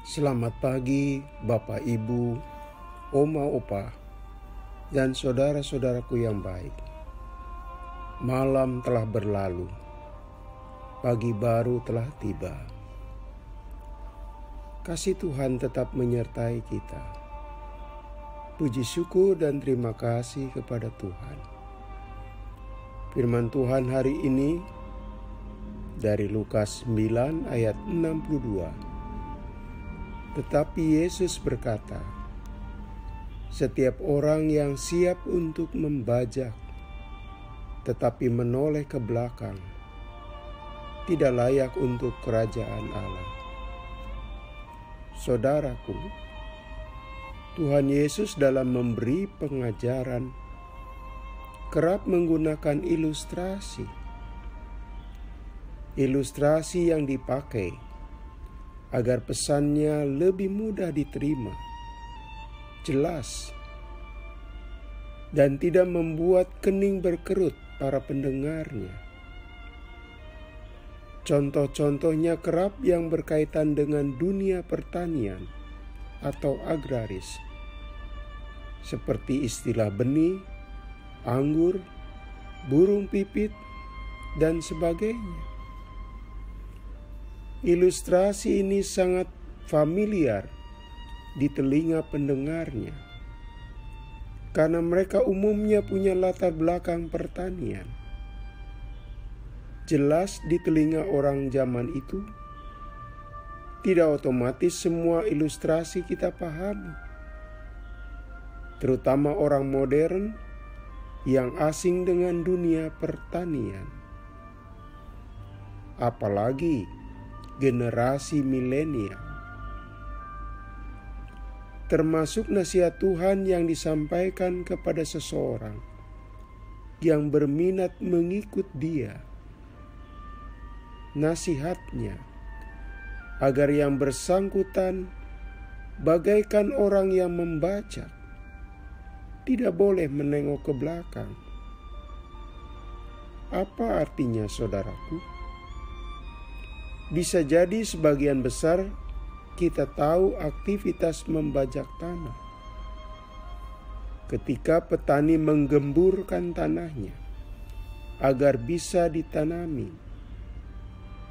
Selamat pagi Bapak Ibu, Oma Opa, dan saudara-saudaraku yang baik. Malam telah berlalu, pagi baru telah tiba. Kasih Tuhan tetap menyertai kita. Puji syukur dan terima kasih kepada Tuhan. Firman Tuhan hari ini dari Lukas 9 ayat 62. Tetapi Yesus berkata, setiap orang yang siap untuk membajak, tetapi menoleh ke belakang, tidak layak untuk kerajaan Allah. Saudaraku, Tuhan Yesus dalam memberi pengajaran kerap menggunakan ilustrasi. Ilustrasi yang dipakai agar pesannya lebih mudah diterima, jelas, dan tidak membuat kening berkerut para pendengarnya. Contoh-contohnya kerap yang berkaitan dengan dunia pertanian atau agraris, seperti istilah benih, anggur, burung pipit, dan sebagainya. Ilustrasi ini sangat familiar di telinga pendengarnya, karena mereka umumnya punya latar belakang pertanian. Jelas di telinga orang zaman itu, tidak otomatis semua ilustrasi kita pahami, terutama orang modern yang asing dengan dunia pertanian. Apalagi generasi milenial. Termasuk nasihat Tuhan yang disampaikan kepada seseorang yang berminat mengikut Dia. Nasihatnya agar yang bersangkutan bagaikan orang yang membaca, tidak boleh menengok ke belakang. Apa artinya, saudaraku? Bisa jadi sebagian besar kita tahu aktivitas membajak tanah. Ketika petani menggemburkan tanahnya agar bisa ditanami,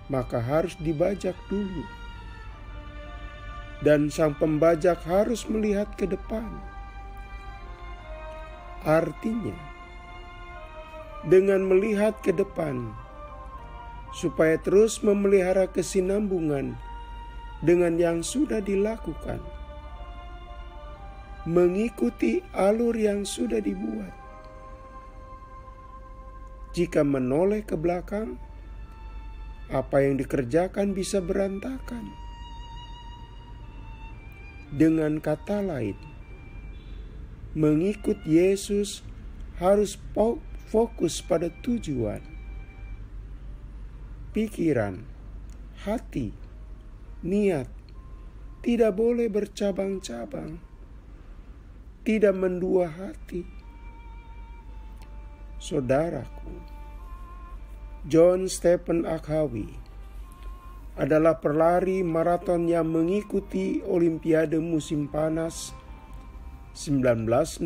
maka harus dibajak dulu. Dan sang pembajak harus melihat ke depan. Artinya, dengan melihat ke depan, supaya terus memelihara kesinambungan dengan yang sudah dilakukan, mengikuti alur yang sudah dibuat. Jika menoleh ke belakang, apa yang dikerjakan bisa berantakan. Dengan kata lain, mengikut Yesus harus fokus pada tujuan. Pikiran, hati, niat tidak boleh bercabang-cabang, tidak mendua hati. Saudaraku, John Stephen Akhawi adalah pelari maraton yang mengikuti Olimpiade musim panas 1968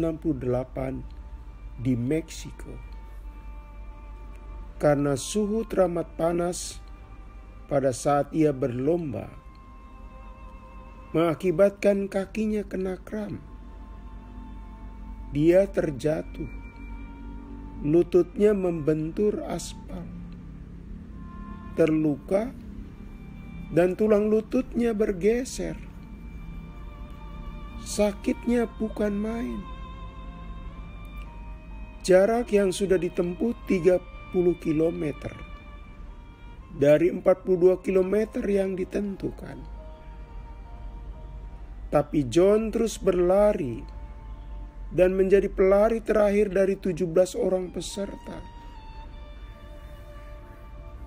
di Meksiko. Karena suhu teramat panas pada saat ia berlomba, mengakibatkan kakinya kena kram. Dia terjatuh, lututnya membentur aspal, terluka, dan tulang lututnya bergeser. Sakitnya bukan main. Jarak yang sudah ditempuh 30 km dari 42 km yang ditentukan. Tapi John terus berlari dan menjadi pelari terakhir dari 17 orang peserta.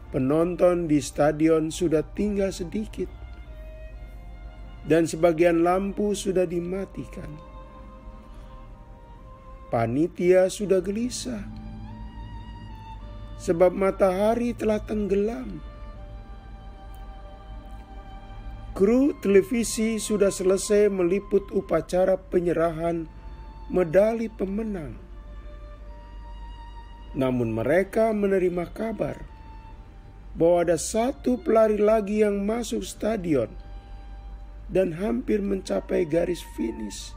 Penonton di stadion sudah tinggal sedikit dan sebagian lampu sudah dimatikan. Panitia sudah gelisah sebab matahari telah tenggelam. kru televisi sudah selesai meliput upacara penyerahan medali pemenang. Namun mereka menerima kabar bahwa ada satu pelari lagi yang masuk stadion dan hampir mencapai garis finish.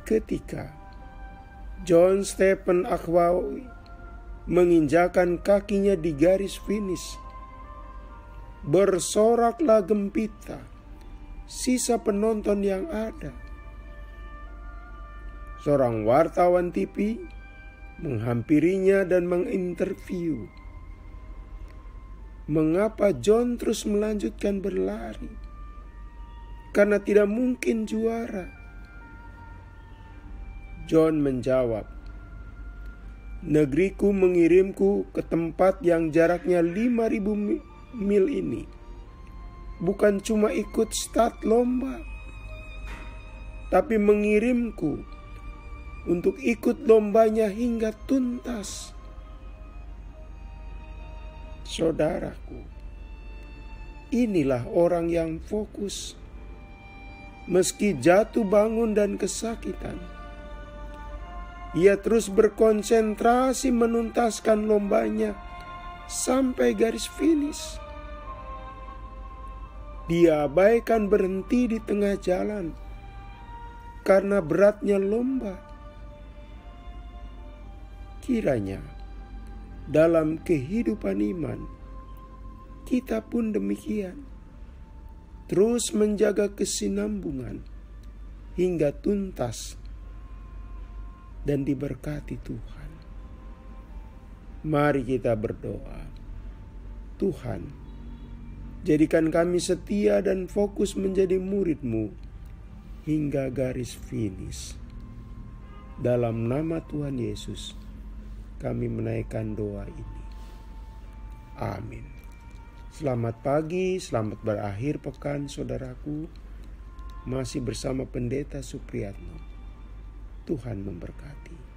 Ketika John Stephen Akhwawi menginjakan kakinya di garis finish, bersoraklah gempita sisa penonton yang ada. Seorang wartawan TV menghampirinya dan menginterview mengapa John terus melanjutkan berlari, karena tidak mungkin juara. John menjawab, "Negeriku mengirimku ke tempat yang jaraknya 5.000 mil ini, bukan cuma ikut start lomba, tapi mengirimku untuk ikut lombanya hingga tuntas." Saudaraku, inilah orang yang fokus. Meski jatuh bangun dan kesakitan, ia terus berkonsentrasi menuntaskan lombanya sampai garis finish. Dia abaikan berhenti di tengah jalan karena beratnya lomba. Kiranya dalam kehidupan iman kita pun demikian, terus menjaga kesinambungan hingga tuntas dan diberkati Tuhan. Mari kita berdoa. Tuhan, jadikan kami setia dan fokus menjadi murid-Mu hingga garis finish. Dalam nama Tuhan Yesus, kami menaikkan doa ini. Amin. Selamat pagi, selamat berakhir pekan saudaraku. Masih bersama Pendeta Supriyatno. Tuhan memberkati.